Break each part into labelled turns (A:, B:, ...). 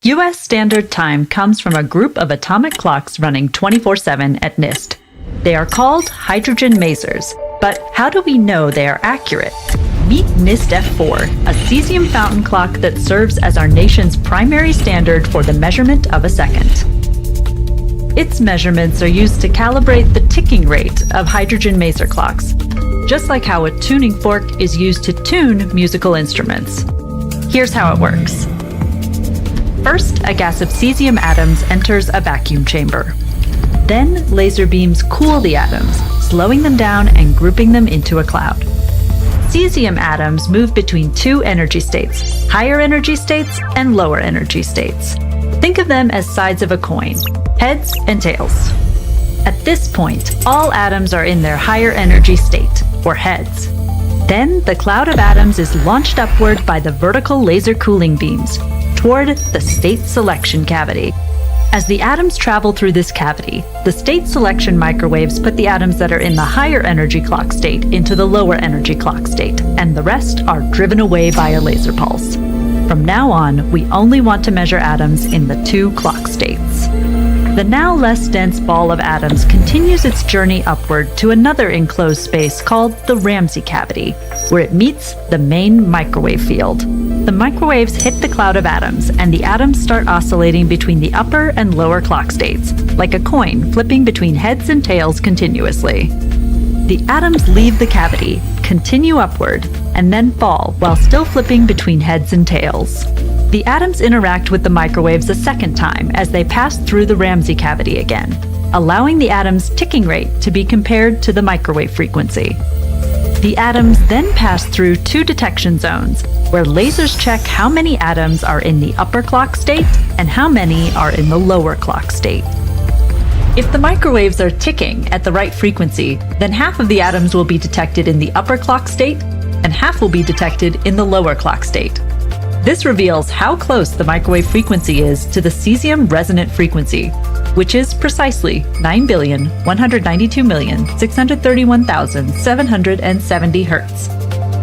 A: U.S. Standard Time comes from a group of atomic clocks running 24/7 at NIST. They are called hydrogen masers, but how do we know they are accurate? Meet NIST F4, a cesium fountain clock that serves as our nation's primary standard for the measurement of a second. Its measurements are used to calibrate the ticking rate of hydrogen maser clocks, just like how a tuning fork is used to tune musical instruments. Here's how it works. First, a gas of cesium atoms enters a vacuum chamber. Then, laser beams cool the atoms, slowing them down and grouping them into a cloud. Cesium atoms move between two energy states, higher energy states and lower energy states. Think of them as sides of a coin, heads and tails. At this point, all atoms are in their higher energy state, or heads. Then, the cloud of atoms is launched upward by the vertical laser cooling beams toward the state selection cavity. As the atoms travel through this cavity, the state selection microwaves put the atoms that are in the higher energy clock state into the lower energy clock state, and the rest are driven away by a laser pulse. From now on, we only want to measure atoms in the two clock states. The now less dense ball of atoms continues its journey upward to another enclosed space called the Ramsey cavity, where it meets the main microwave field. The microwaves hit the cloud of atoms, and the atoms start oscillating between the upper and lower clock states, like a coin flipping between heads and tails continuously. The atoms leave the cavity, continue upward, and then fall while still flipping between heads and tails. The atoms interact with the microwaves a second time as they pass through the Ramsey cavity again, allowing the atom's ticking rate to be compared to the microwave frequency. The atoms then pass through two detection zones, where lasers check how many atoms are in the upper clock state and how many are in the lower clock state. If the microwaves are ticking at the right frequency, then half of the atoms will be detected in the upper clock state and half will be detected in the lower clock state. This reveals how close the microwave frequency is to the cesium resonant frequency, which is precisely 9,192,631,770 Hz,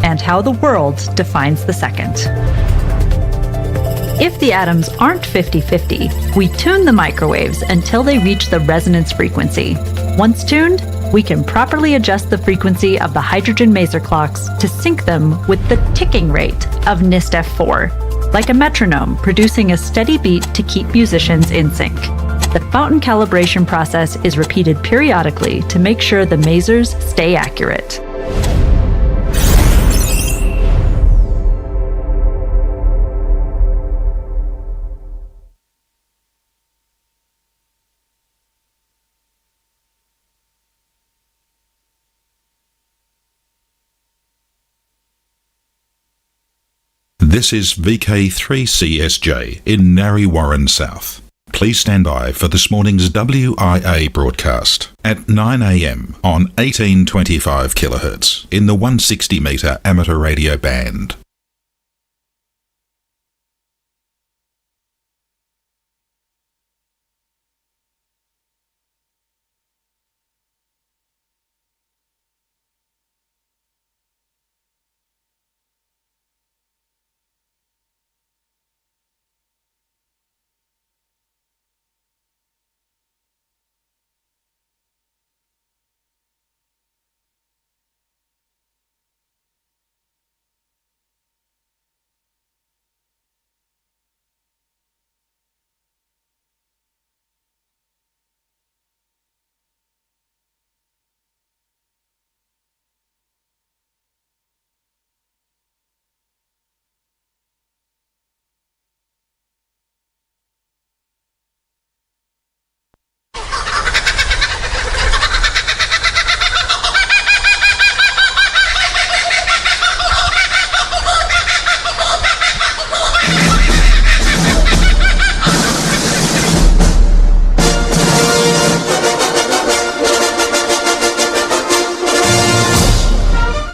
A: and how the world defines the second. If the atoms aren't 50-50, we tune the microwaves until they reach the resonance frequency. Once tuned, we can properly adjust the frequency of the hydrogen maser clocks to sync them with the ticking rate of NIST F4, like a metronome producing a steady beat to keep musicians in sync. The fountain calibration process is repeated periodically to make sure the masers stay accurate.
B: This is VK3CSJ in Narre Warren South. Please stand by for this morning's WIA broadcast at 9 a.m. on 1825 kHz in the 160 metre amateur radio band.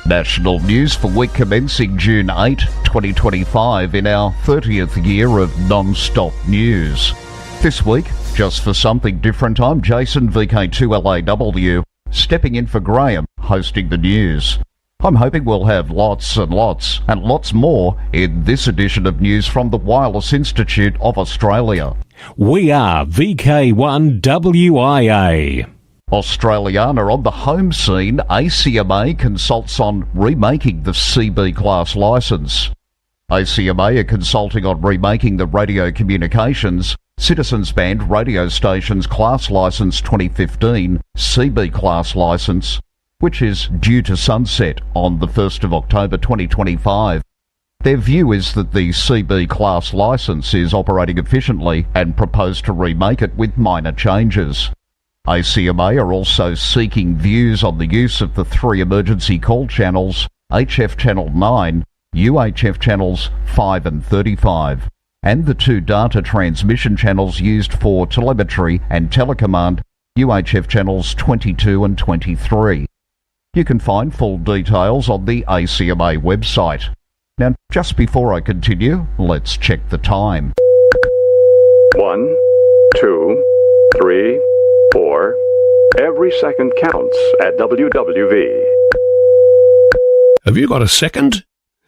C: National news for week commencing June 8, 2025 in our 30th year of non-stop news. This week, just for something different, I'm Jason VK2LAW, stepping in for Graham, hosting the news. I'm hoping we'll have lots and lots and lots more in this edition of news from the Wireless Institute of Australia.
D: We are VK1WIA.
C: Australiana on the home scene, ACMA consults on remaking the CB class licence. ACMA are consulting on remaking the Radio Communications Citizens Band Radio Stations Class Licence 2015 CB class licence, which is due to sunset on the 1st of October 2025. Their view is that the CB class licence is operating efficiently and propose to remake it with minor changes. ACMA are also seeking views on the use of the 3 emergency call channels, HF Channel 9, UHF Channels 5 and 35, and the 2 data transmission channels used for telemetry and telecommand, UHF Channels 22 and 23. You can find full details on the ACMA website. Now, just before I continue, let's check the time.
E: 1, 2, 3, 4. Every second counts at WWV.
F: Have you got a second?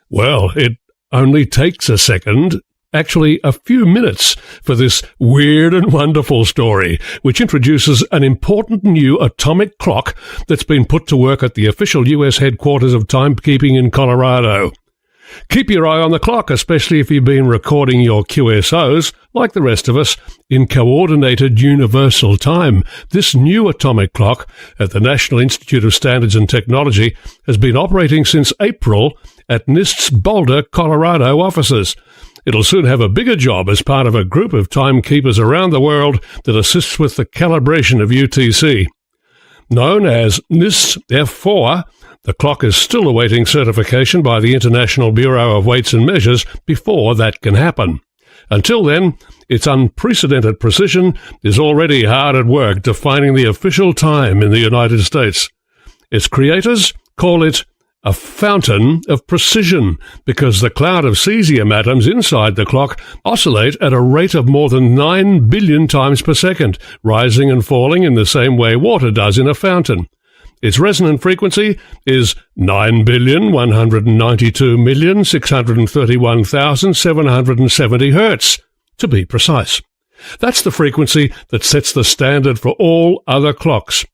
F: Well, it only takes a second. Actually, a few minutes for this weird and wonderful story, which introduces an important new atomic clock that's been put to work at the official U.S. headquarters of timekeeping in Colorado. Keep your eye on the clock, especially if you've been recording your QSOs, like the rest of us, in Coordinated Universal Time. This new atomic clock at the National Institute of Standards and Technology has been operating since April at NIST's Boulder, Colorado offices. It'll soon have a bigger job as part of a group of timekeepers around the world that assists with the calibration of UTC. Known as NIST F4, the clock is still awaiting certification by the International Bureau of Weights and Measures before that can happen. Until then, its unprecedented precision is already hard at work defining the official time in the United States. Its creators call it a fountain of precision because the cloud of cesium atoms inside the clock oscillate at a rate of more than 9 billion times per second, rising and falling in the same way water does in a fountain. Its resonant frequency is 9,192,631,770 Hertz, to be precise. That's the frequency that sets the standard for all other clocks.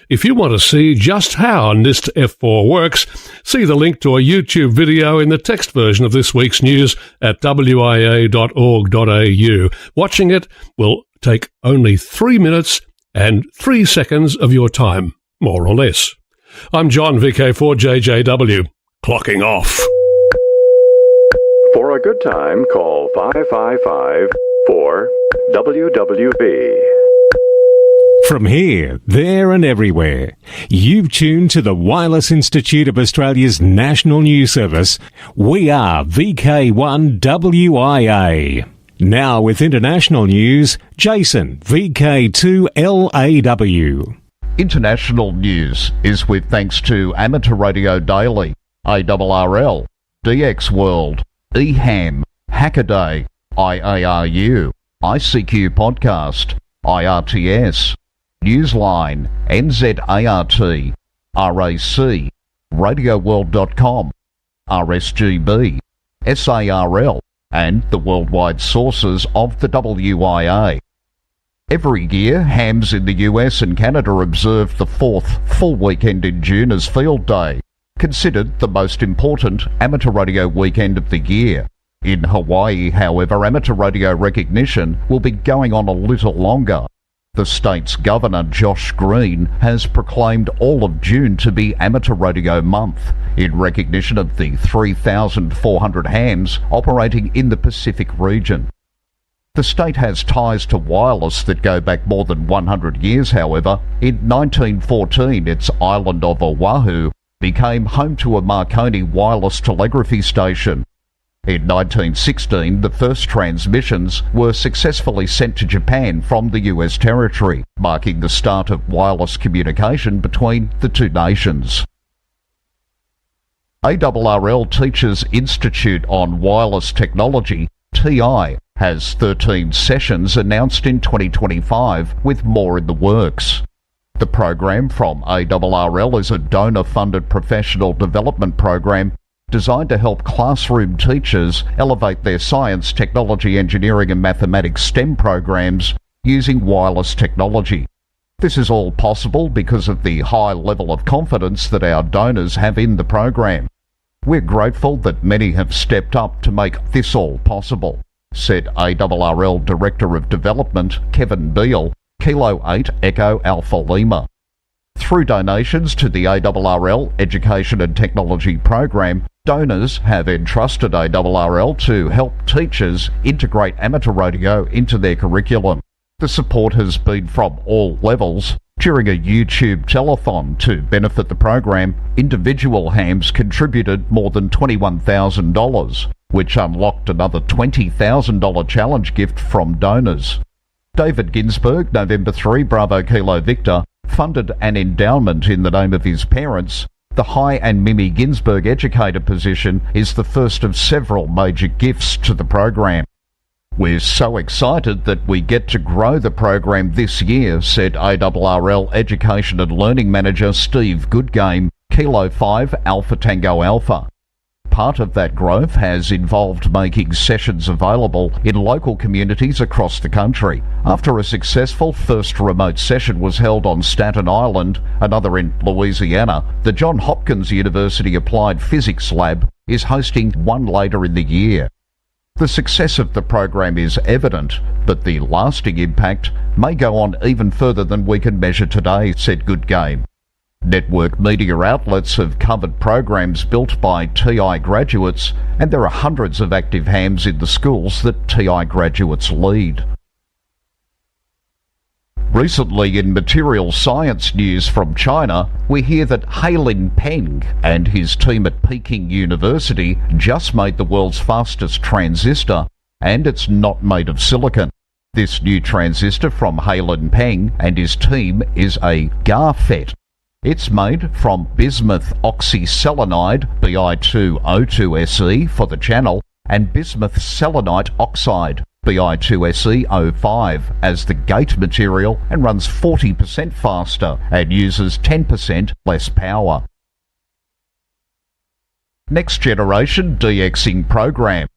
F: If you want to see just how NIST F4 works, see the link to a YouTube video in the text version of this week's news at wia.org.au. Watching it will take only 3 minutes and 3 seconds of your time, more or less. I'm John, VK4JJW, clocking off.
E: For a good time, call 555-4-WWV.
D: From here, there and everywhere, you've tuned to the Wireless Institute of Australia's National News Service. We are VK1WIA. Now with international news, Jason, VK2LAW.
C: International news is with thanks to Amateur Radio Daily, ARRL, DX World, EHAM, Hackaday, IARU, ICQ Podcast, IRTS, Newsline, NZART, RAC, RadioWorld.com, RSGB, SARL, and the worldwide sources of the WIA. Every year, hams in the US and Canada observe the 4th full weekend in June as Field Day, considered the most important amateur radio weekend of the year. In Hawaii, however, amateur radio recognition will be going on a little longer. The state's Governor, Josh Green, has proclaimed all of June to be Amateur Radio Month in recognition of the 3,400 hams operating in the Pacific region. The state has ties to wireless that go back more than 100 years, however. In 1914, its island of Oahu became home to a Marconi wireless telegraphy station. In 1916, the first transmissions were successfully sent to Japan from the US territory, marking the start of wireless communication between the two nations. ARRL Teachers Institute on Wireless Technology, TI, has 13 sessions announced in 2025, with more in the works. The program from ARRL is a donor-funded professional development program designed to help classroom teachers elevate their science, technology, engineering and mathematics STEM programs using wireless technology. This is all possible because of the high level of confidence that our donors have in the program. We're grateful that many have stepped up to make this all possible, said ARRL Director of Development Kevin Beale, Kilo 8 Echo Alpha Lima. Through donations to the ARRL Education and Technology Program, donors have entrusted ARRL to help teachers integrate amateur radio into their curriculum. The support has been from all levels. During a YouTube telethon to benefit the program, individual hams contributed more than $21,000, which unlocked another $20,000 challenge gift from donors. David Ginsberg, November 3, Bravo Kilo Victor, funded an endowment in the name of his parents. The Hi and Mimi Ginsberg educator position is the first of several major gifts to the program. We're so excited that we get to grow the program this year, said ARRL Education and Learning Manager Steve Goodgame, Kilo 5 Alpha Tango Alpha. Part of that growth has involved making sessions available in local communities across the country. After a successful first remote session was held on Staten Island, another in Louisiana, the Johns Hopkins University Applied Physics Lab is hosting one later in the year. The success of the program is evident, but the lasting impact may go on even further than we can measure today, said Goodgame. Network media outlets have covered programs built by TI graduates, and there are hundreds of active hams in the schools that TI graduates lead. Recently, in material science news from China, we hear that Hailin Peng and his team at Peking University just made the world's fastest transistor, and it's not made of silicon. This new transistor from Hailin Peng and his team is a GARFET. It's made from bismuth oxyselenide, Bi2O2Se for the channel, and bismuth selenite oxide, Bi2SeO5, as the gate material and runs 40% faster and uses 10% less power. Next Generation DXing Program.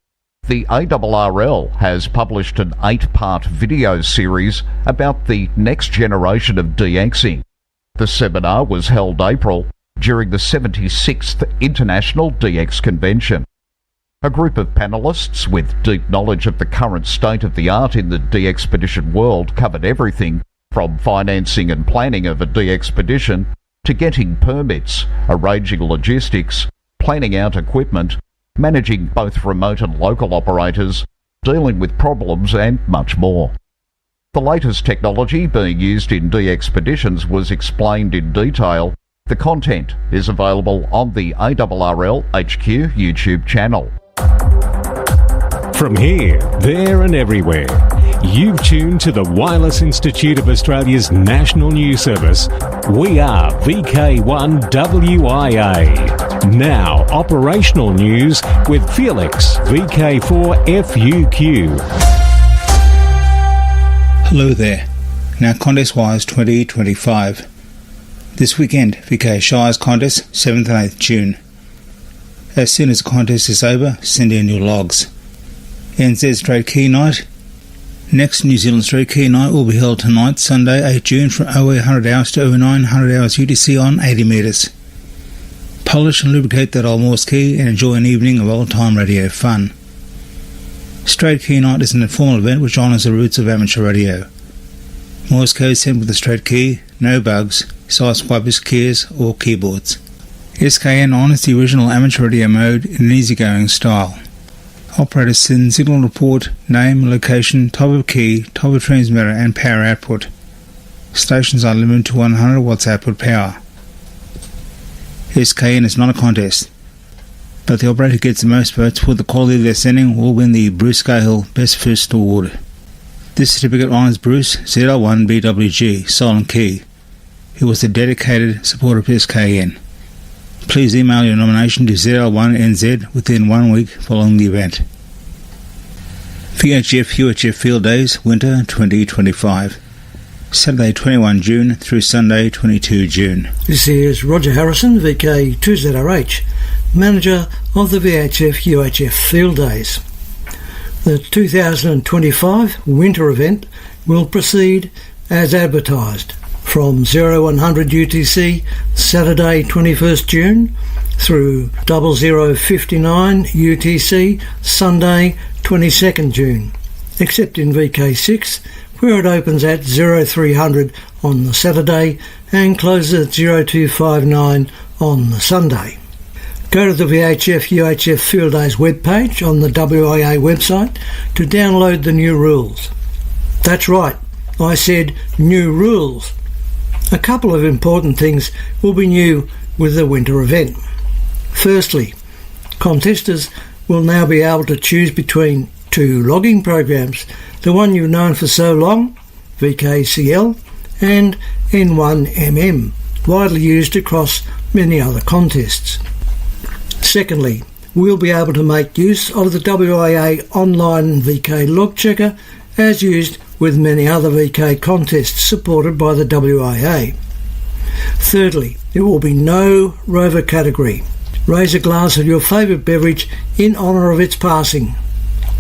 C: The ARRL has published an 8-part video series about the next generation of DXing. The seminar was held April during the 76th International DX Convention. A group of panellists with deep knowledge of the current state of the art in the DXpedition world covered everything from financing and planning of a DXpedition to getting permits, arranging logistics, planning out equipment, managing both remote and local operators, dealing with problems and much more. The latest technology being used in DXpeditions was explained in detail. The content is available on the ARRL HQ YouTube channel.
D: From here, there and everywhere, you've tuned to the Wireless Institute of Australia's national news service. We are VK1WIA. Now, operational news with Felix, VK4FUQ.
G: Hello there. Now Contest Wise 2025. This weekend, VK Shires Contest, 7th and 8th June. As soon as the contest is over, send in your logs. NZ Straight Key Night. Next New Zealand Straight Key Night will be held tonight, Sunday 8 June from 0800 hours to 0900 hours UTC on 80 metres. Polish and lubricate that old Morse key and enjoy an evening of old-time radio fun. Straight Key Night is an informal event which honours the roots of amateur radio. Morse code sent with a straight key, no bugs, side swipers, keys or keyboards. SKN honours the original amateur radio mode in an easygoing style. Operators send signal report, name, location, type of key, type of transmitter and power output. Stations are limited to 100 watts output power. SKN is not a contest, but the operator who gets the most votes for the quality of their sending will win the Bruce Cahill Best First Award. This certificate honours Bruce ZL1BWG, Silent Key, who was a dedicated supporter of SKN. Please email your nomination to ZL1NZ within 1 week following the event. VHF UHF Field Days Winter 2025. Saturday 21 June through Sunday 22 June.
H: This is Roger Harrison, VK2ZRH, manager of the VHF UHF Field Days. The 2025 winter event will proceed as advertised from 0100 UTC Saturday 21st June through 0059 UTC Sunday 22nd June, except in VK6 where it opens at 0300 on the Saturday and closes at 0259 on the Sunday. Go to the VHF UHF Field Days webpage on the WIA website to download the new rules. That's right, I said new rules. A couple of important things will be new with the winter event. Firstly, contestants will now be able to choose between two logging programs, the one you've known for so long, VKCL, and N1MM, widely used across many other contests. Secondly, we'll be able to make use of the WIA online VK log checker as used with many other VK contests supported by the WIA. Thirdly, there will be no rover category. Raise a glass of your favourite beverage in honour of its passing.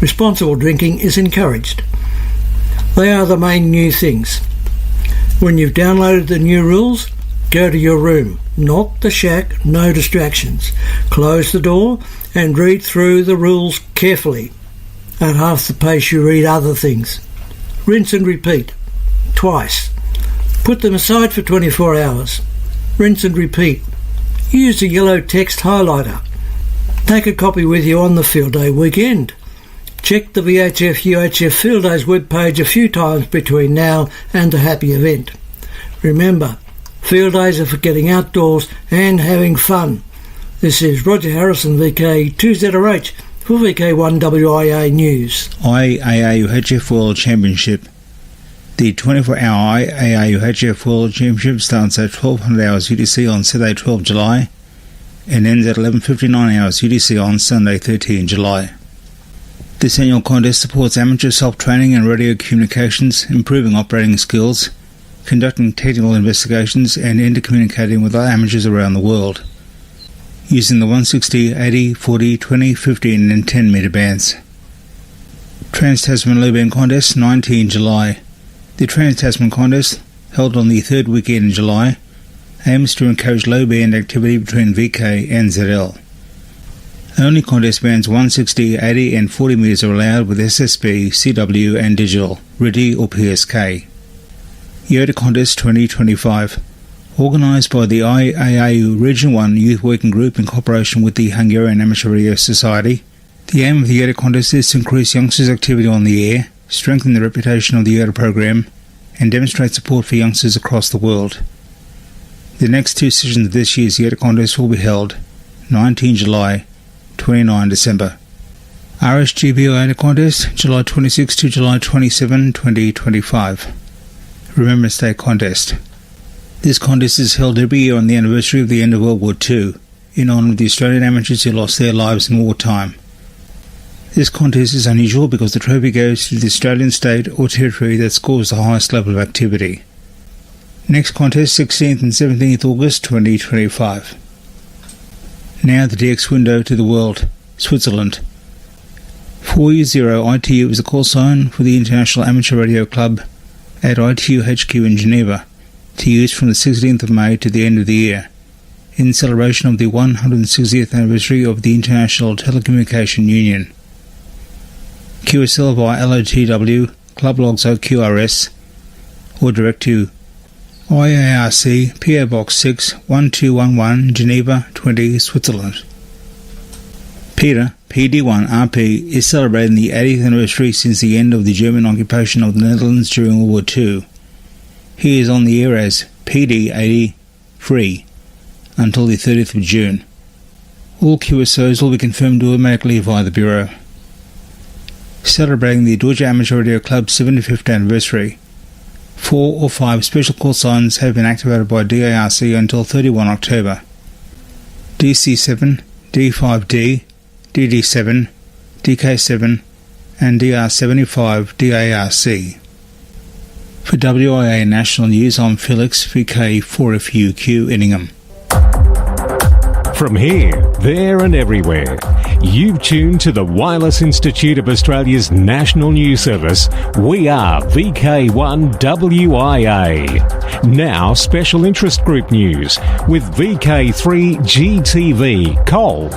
H: Responsible drinking is encouraged. They are the main new things. When you've downloaded the new rules, go to your room, not the shack, no distractions. Close the door and read through the rules carefully, at half the pace you read other things. Rinse and repeat, twice. Put them aside for 24 hours. Rinse and repeat. Use the yellow text highlighter. Take a copy with you on the field day weekend. Check the VHF UHF Field Days webpage a few times between now and the happy event. Remember, field days are for getting outdoors and having fun. This is Roger Harrison, VK2ZRH, for VK1WIA News.
G: IAA UHF World Championship. The 24-hour IAA UHF World Championship starts at 1200 hours UTC on Saturday 12 July and ends at 11:59 hours UTC on Sunday 13 July. This annual contest supports amateur self-training and radio communications, improving operating skills, conducting technical investigations and intercommunicating with other amateurs around the world, using the 160, 80, 40, 20, 15 and 10 metre bands. Trans-Tasman Low Band Contest, 19 July. The Trans-Tasman Contest, held on the third weekend in July, aims to encourage low band activity between VK and ZL. Only contest bands 160, 80 and 40 metres are allowed with SSB, CW and digital, RTTY or PSK. Yoda Contest 2025, organised by the IAAU Region 1 Youth Working Group in cooperation with the Hungarian Amateur Radio Society. The aim of the Yoda Contest is to increase youngsters' activity on the air, strengthen the reputation of the Yoda program, and demonstrate support for youngsters across the world. The next two sessions of this year's Yoda Contest will be held 19 July, 29 December. RSGB Yoda Contest, July 26 to July 27, 2025. Remembrance Day Contest. This contest is held every year on the anniversary of the end of World War II, in honour of the Australian amateurs who lost their lives in wartime. This contest is unusual because the trophy goes to the Australian state or territory that scores the highest level of activity. Next contest, 16th and 17th August 2025. Now the DX window to the world, Switzerland. 4U0 ITU is the call sign for the International Amateur Radio Club at ITU HQ in Geneva, to use from the 16th of May to the end of the year, in celebration of the 160th anniversary of the International Telecommunication Union. QSL via LOTW, Club Logs OQRS, or direct to IARC, PO Box 6, 1211, Geneva 20, Switzerland. Peter, PD1RP, is celebrating the 80th anniversary since the end of the German occupation of the Netherlands during World War II. He is on the air as PD83 until the 30th of June. All QSOs will be confirmed automatically via the Bureau. Celebrating the Georgia Amateur Radio Club's 75th anniversary, 4 or 5 special call signs have been activated by DARC until 31 October. DC7, D5D, DD7, DK7 and DR75 DARC. For WIA National News, I'm Felix, VK4FUQ, Inningham.
D: From here, there and everywhere, you've tuned to the Wireless Institute of Australia's National News Service. We are VK1WIA. Now, Special Interest Group News with VK3GTV. Cole.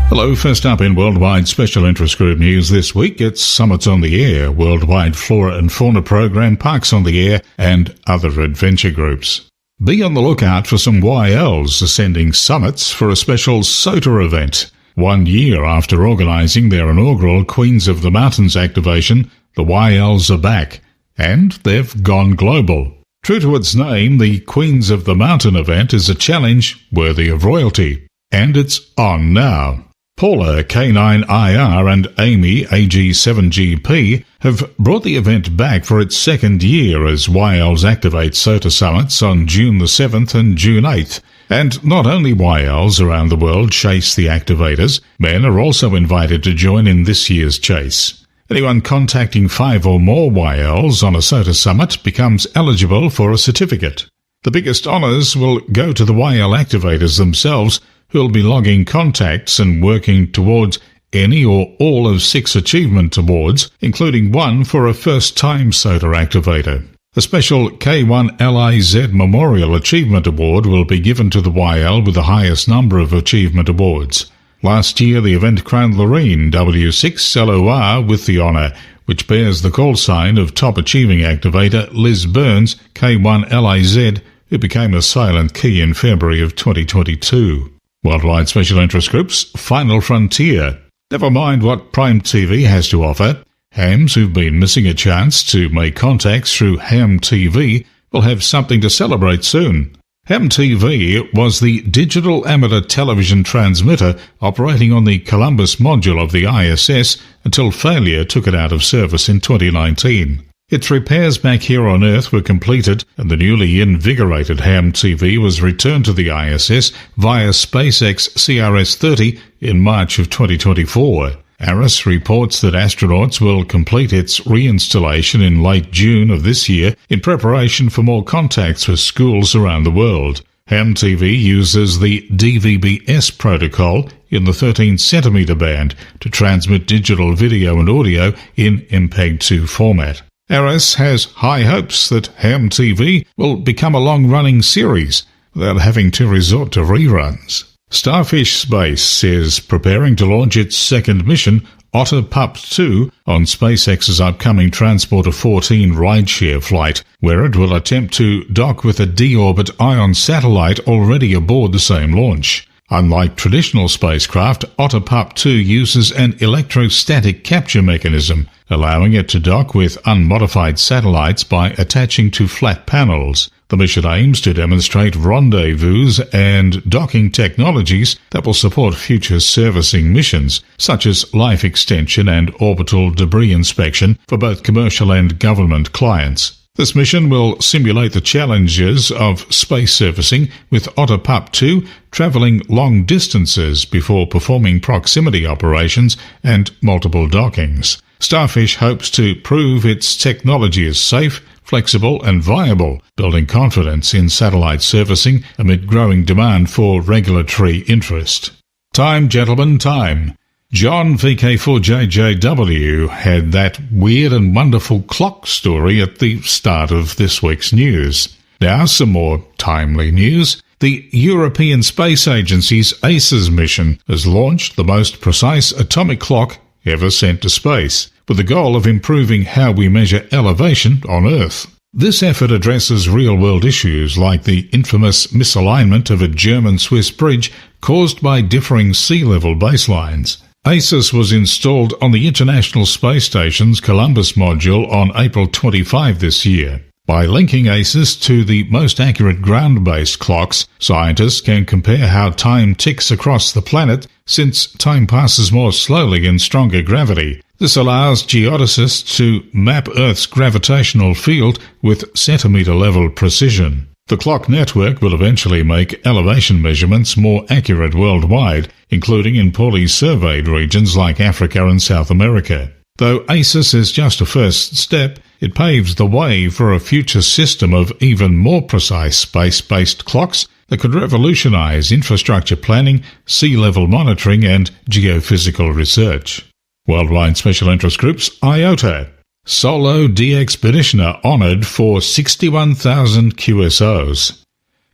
B: Hello, first up in Worldwide Special Interest Group News this week, it's Summits on the Air, Worldwide Flora and Fauna Program, Parks on the Air, and other adventure groups. Be on the lookout for some YLs ascending summits for a special SOTA event. 1 year after organising their inaugural Queens of the Mountains activation, the YLs are back, and they've gone global. True to its name, the Queens of the Mountain event is a challenge worthy of royalty, and it's on now. Paula K9IR and Amy AG7GP have brought the event back for its second year as YLs activate SOTA summits on June the 7th and June 8th. And not only YLs around the world chase the activators, men are also invited to join in this year's chase. Anyone contacting 5 or more YLs on a SOTA summit becomes eligible for a certificate. The biggest honours will go to the YL activators themselves, who'll be logging contacts and working towards any or all of 6 achievement awards, including one for a first-time SOTA activator. A special K1LIZ Memorial Achievement Award will be given to the YL with the highest number of achievement awards. Last year, the event crowned Loreen W6LOR with the honour, which bears the call sign of top achieving activator Liz Burns, K1LIZ, who became a silent key in February of 2022. Worldwide Special Interest Group's Final Frontier. Never mind what Prime TV has to offer, hams who've been missing a chance to make contacts through Ham TV will have something to celebrate soon. Ham TV was the digital amateur television transmitter operating on the Columbus module of the ISS until failure took it out of service in 2019. Its repairs back here on Earth were completed, and the newly invigorated Ham TV was returned to the ISS via SpaceX CRS-30 in March of 2024. ARIS reports that astronauts will complete its reinstallation in late June of this year in preparation for more contacts with schools around the world. Ham TV uses the DVB-S protocol in the 13-centimetre band to transmit digital video and audio in MPEG-2 format. ARIS has high hopes that Ham TV will become a long-running series without having to resort to reruns. Starfish Space is preparing to launch its second mission, Otter Pup 2, on SpaceX's upcoming Transporter 14 rideshare flight, where it will attempt to dock with a D-orbit Ion satellite already aboard the same launch. Unlike traditional spacecraft, Otter Pup 2 uses an electrostatic capture mechanism, allowing it to dock with unmodified satellites by attaching to flat panels. The mission aims to demonstrate rendezvous and docking technologies that will support future servicing missions, such as life extension and orbital debris inspection for both commercial and government clients. This mission will simulate the challenges of space servicing, with Otter Pup 2 travelling long distances before performing proximity operations and multiple dockings. Starfish hopes to prove its technology is safe, flexible and viable, building confidence in satellite servicing amid growing demand for regulatory interest. Time, gentlemen, time. John VK4JJW had that weird and wonderful clock story at the start of this week's news. Now some more timely news. The European Space Agency's ACES mission has launched the most precise atomic clock ever sent to space, with the goal of improving how we measure elevation on Earth. This effort addresses real-world issues like the infamous misalignment of a German-Swiss bridge caused by differing sea level baselines. ACES was installed on the International Space Station's Columbus module on April 25 this year. By linking ACES to the most accurate ground-based clocks, scientists can compare how time ticks across the planet, since time passes more slowly in stronger gravity. This allows geodesists to map Earth's gravitational field with centimetre-level precision. The clock network will eventually make elevation measurements more accurate worldwide, including in poorly surveyed regions like Africa and South America. Though ACES is just a first step, it paves the way for a future system of even more precise space-based clocks that could revolutionise infrastructure planning, sea level monitoring and geophysical research. Worldwide Special Interest Groups IOTA. Solo DXpeditioner honoured for 61,000 QSOs.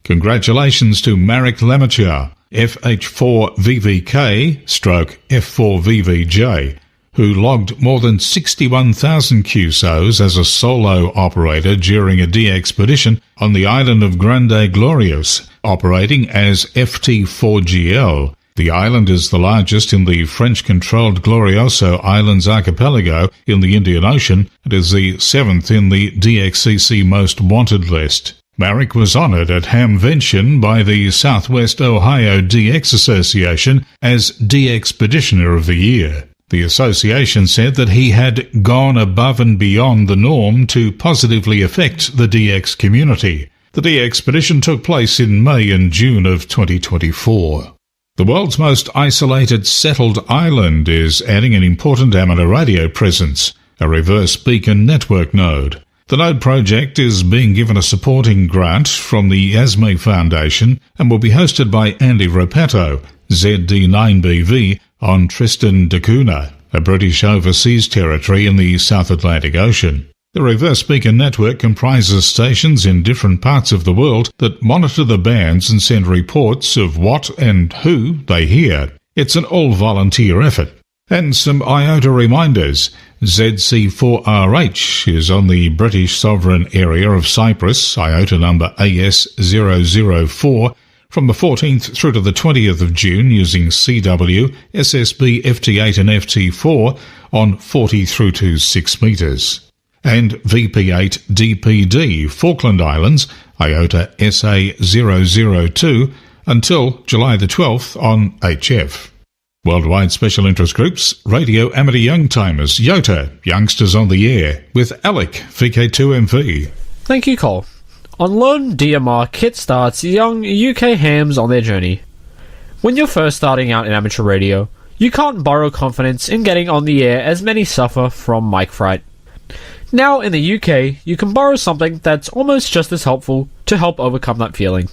B: Congratulations to Marek Lemacher, FH4VVK/F4VVJ, who logged more than 61,000 QSOs as a solo operator during a DXpedition on the island of Grande Glorious, operating as FT4GL. The island is the largest in the French-controlled Glorioso Islands archipelago in the Indian Ocean and is the 7th in the DXCC Most Wanted list. Marek was honoured at Hamvention by the Southwest Ohio DX Association as DXpeditioner of the Year. The association said that he had gone above and beyond the norm to positively affect the DX community. The DXpedition took place in May and June of 2024. The world's most isolated settled island is adding an important amateur radio presence, a reverse beacon network node. The node project is being given a supporting grant from the ASME Foundation and will be hosted by Andy Rapato, ZD9BV, on Tristan da Cunha, a British overseas territory in the South Atlantic Ocean. The reverse beacon network comprises stations in different parts of the world that monitor the bands and send reports of what and who they hear. It's an all-volunteer effort. And some IOTA reminders. ZC4RH is on the British sovereign area of Cyprus, IOTA number AS004, from the 14th through to the 20th of June using CW, SSB, FT8 and FT4 on 40 through to 6 metres. And VP8 DPD, Falkland Islands, IOTA SA002, until July the 12th on HF. Worldwide Special Interest Groups, Radio Amateur Youngtimers, YOTA, Youngsters on the Air, with Alec, VK2MV.
I: Thank you, Cole. On loan, DMR Kit starts young UK hams on their journey. When you're first starting out in amateur radio, you can't borrow confidence in getting on the air as many suffer from mic fright. Now in the UK, you can borrow something that's almost just as helpful to help overcome that feeling.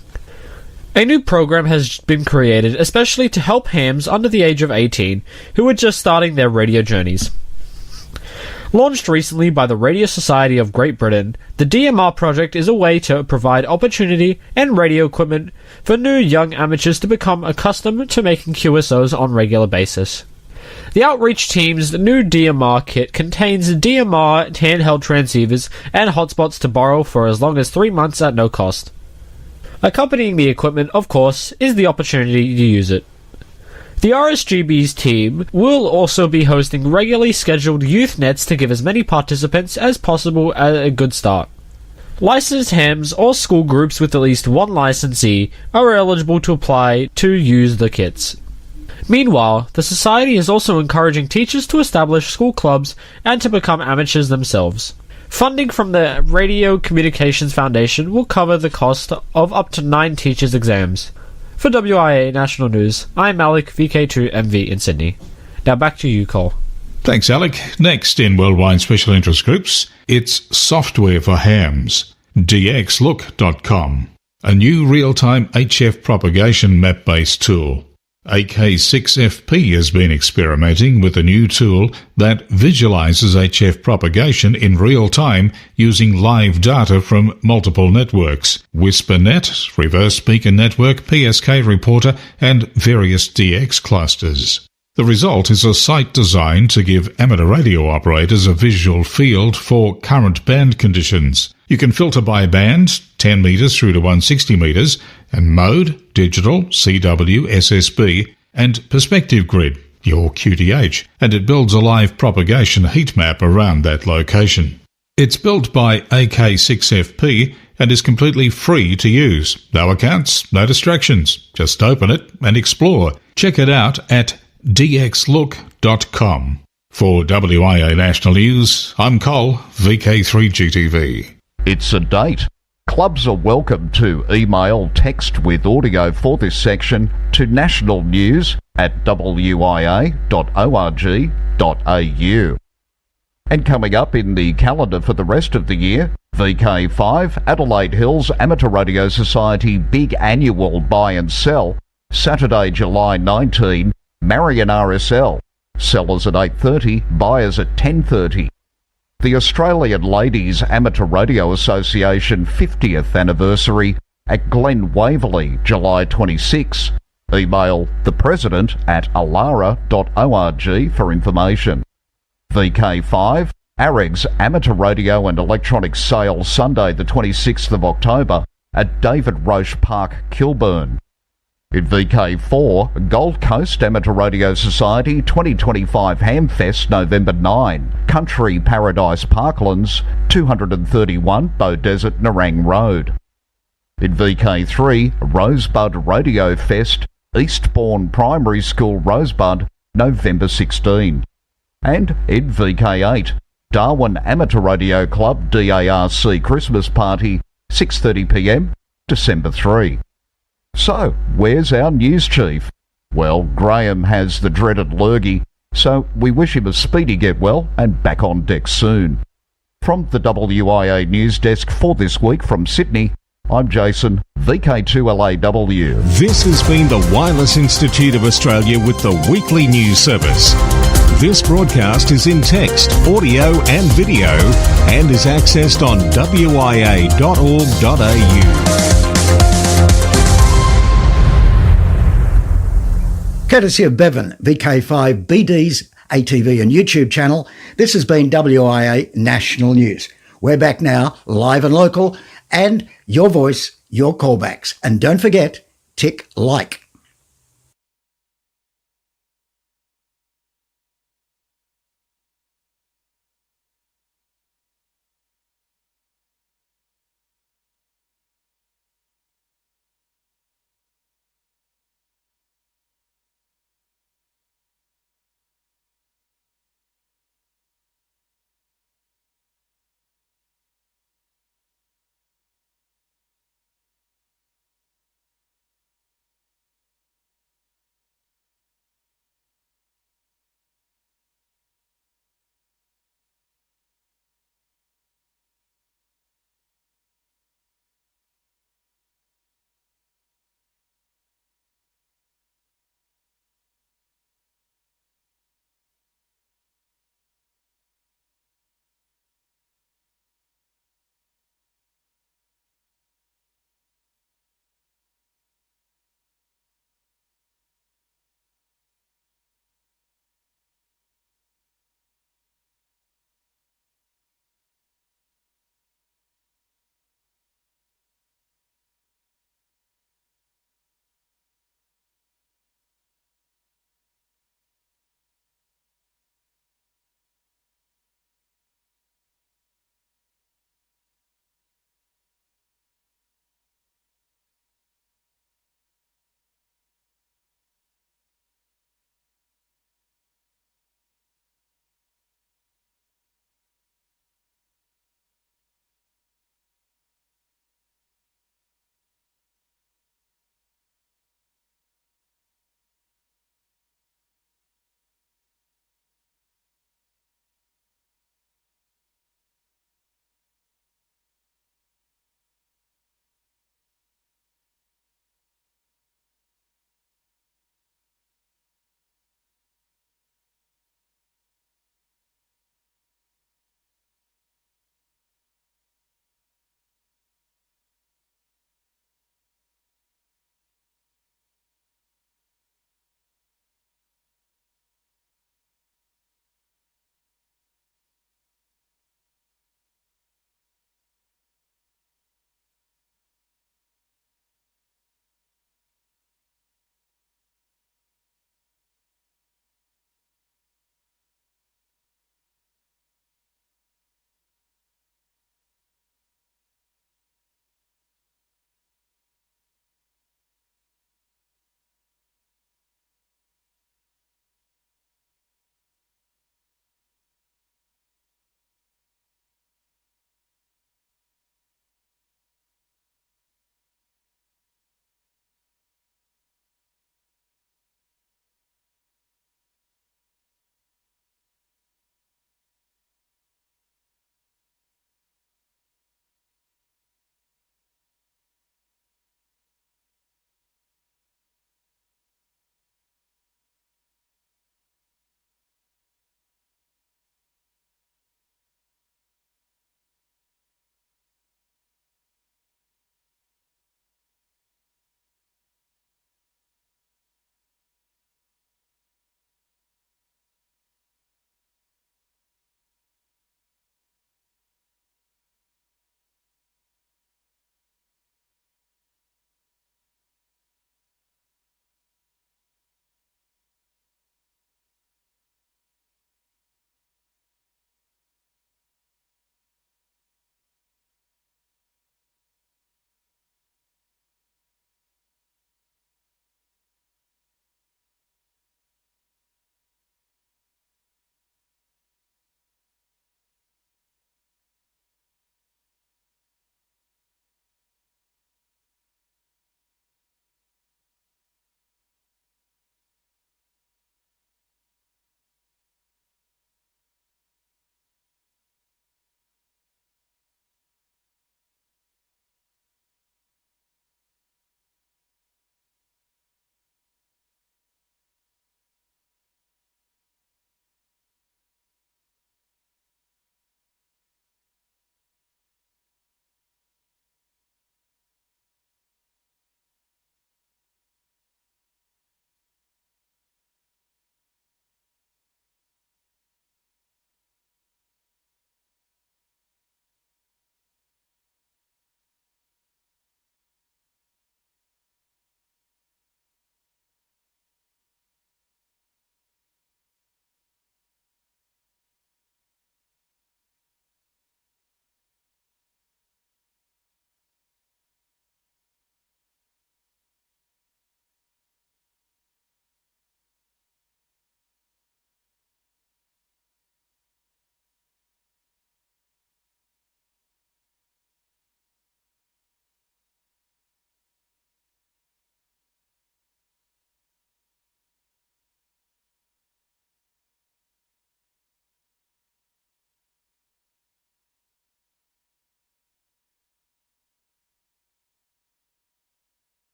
I: A new program has been created especially to help hams under the age of 18 who are just starting their radio journeys. Launched recently by the Radio Society of Great Britain, the DMR project is a way to provide opportunity and radio equipment for new young amateurs to become accustomed to making QSOs on a regular basis. The outreach team's new DMR kit contains DMR handheld transceivers and hotspots to borrow for as long as 3 months at no cost. Accompanying the equipment, of course, is the opportunity to use it. The RSGB's team will also be hosting regularly scheduled youth nets to give as many participants as possible a good start. Licensed hams or school groups with at least one licensee are eligible to apply to use the kits. Meanwhile, the Society is also encouraging teachers to establish school clubs and to become amateurs themselves. Funding from the Radio Communications Foundation will cover the cost of up to 9 teachers' exams. For WIA National News, I'm Alec, VK2MV in Sydney. Now back to you, Cole.
B: Thanks, Alec. Next in Worldwide Special Interest Groups, it's software for hams. DXLook.com, a new real-time HF propagation map-based tool. AK6FP has been experimenting with a new tool that visualizes HF propagation in real time using live data from multiple networks, WhisperNet, Reverse Beacon Network, PSK Reporter, and various DX clusters. The result is a site designed to give amateur radio operators a visual field for current band conditions. You can filter by band, 10 metres through to 160 metres, and mode, digital, CW, SSB, and perspective grid, your QTH, and it builds a live propagation heat map around that location. It's built by AK6FP and is completely free to use. No accounts, no distractions. Just open it and explore. Check it out at dxlook.com. For WIA National News, I'm Cole, VK3GTV.
C: It's a date. Clubs are welcome to email text with audio for this section to nationalnews@wia.org.au. And coming up in the calendar for the rest of the year, VK5, Adelaide Hills Amateur Radio Society Big Annual Buy and Sell, Saturday, July 19, Marion RSL. Sellers at 8:30, buyers at 10:30. The Australian Ladies Amateur Radio Association 50th anniversary at Glen Waverley, July 26. Email thepresident@alara.org for information. VK5, AREG's Amateur Radio and Electronic Sale, Sunday the 26th of October at David Roche Park, Kilburn. In VK4, Gold Coast Amateur Radio Society 2025 Hamfest, November 9, Country Paradise Parklands, 231 Beaudesert, Nerang Road. In VK3, Rosebud Radio Fest, Eastbourne Primary School, Rosebud, November 16. And in VK8, Darwin Amateur Radio Club DARC Christmas Party, 6:30pm, December 3. So, where's our news chief? Well, Graham has the dreaded lurgy, so we wish him a speedy get well and back on deck soon. From the WIA News Desk for this week from Sydney, I'm Jason, VK2LAW.
D: This has been the Wireless Institute of Australia with the weekly news service. This broadcast is in text, audio and video and is accessed on wia.org.au.
J: Courtesy of Bevan, VK5 BD's ATV and YouTube channel, this has been WIA National News. We're back now, live and local, and your voice, your callbacks. And don't forget, tick like.